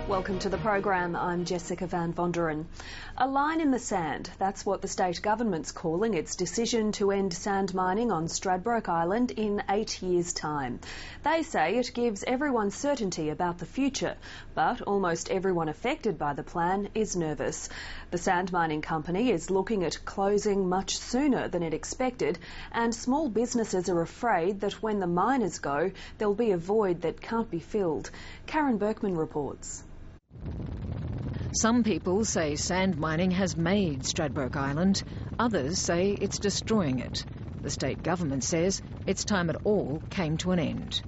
Welcome to the program. I'm Jessica Van Vonderen. A line in the sand. That's what the state government's calling its decision to end sand mining on Stradbroke Island in 8 years' time. They say it gives everyone certainty about the future, but almost everyone affected by the plan is nervous. The sand mining company is looking at closing much sooner than it expected, and small businesses are afraid that when the miners go, there'll be a void that can't be filled. Karen Berkman reports. Some people say sand mining has made Stradbroke Island. Others say it's destroying it. The state government says its time it all came to an end.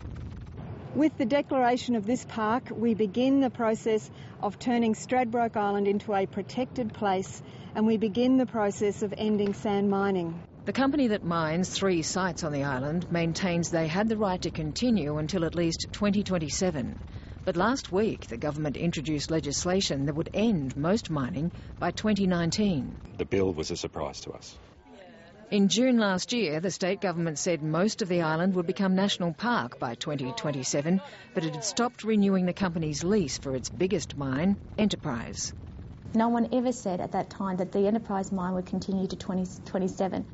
With the declaration of this park, we begin the process of turning Stradbroke Island into a protected place, and we begin the process of ending sand mining. The company that mines 3 sites on the island maintains they had the right to continue until at least 2027. But last week, the government introduced legislation that would end most mining by 2019. The bill was a surprise to us. In June last year, the state government said most of the island would become national park by 2027, but it had stopped renewing the company's lease for its biggest mine, Enterprise. No one ever said at that time that the Enterprise mine would continue to 2027.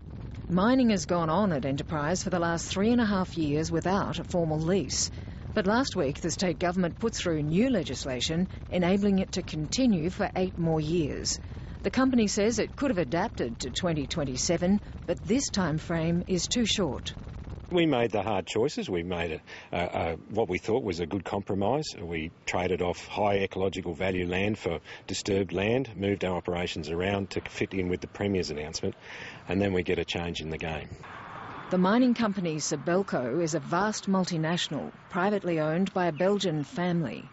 Mining has gone on at Enterprise for the last 3.5 years without a formal lease. But last week, the state government put through new legislation enabling it to continue for 8 more years. The company says it could have adapted to 2027, but this time frame is too short. We made the hard choices. We made what we thought was a good compromise. We traded off high ecological value land for disturbed land, moved our operations around to fit in with the Premier's announcement, and then we get a change in the game. The mining company Stradbroke is a vast multinational, privately owned by a Belgian family.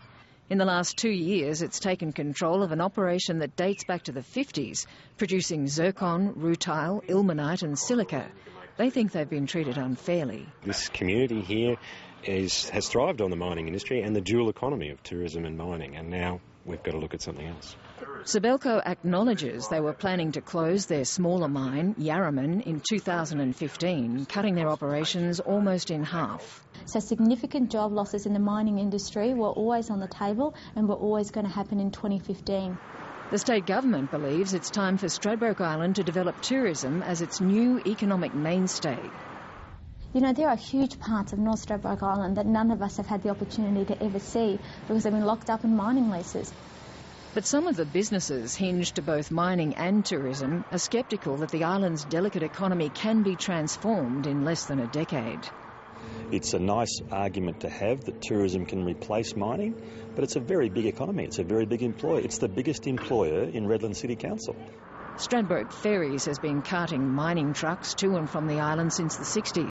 In the last 2 years, it's taken control of an operation that dates back to the 50s, producing zircon, rutile, ilmenite and silica. They think they've been treated unfairly. This community here has thrived on the mining industry and the dual economy of tourism and mining, and now we've got to look at something else. Stradbroke acknowledges they were planning to close their smaller mine, Yarraman, in 2015, cutting their operations almost in half. So significant job losses in the mining industry were always on the table and were always going to happen in 2015. The state government believes it's time for Stradbroke Island to develop tourism as its new economic mainstay. You know, there are huge parts of North Stradbroke Island that none of us have had the opportunity to ever see because they've been locked up in mining leases. But some of the businesses hinged to both mining and tourism are sceptical that the island's delicate economy can be transformed in less than a decade. It's a nice argument to have that tourism can replace mining, but it's a very big economy. It's a very big employer. It's the biggest employer in Redland City Council. Stradbroke Ferries has been carting mining trucks to and from the island since the 60s.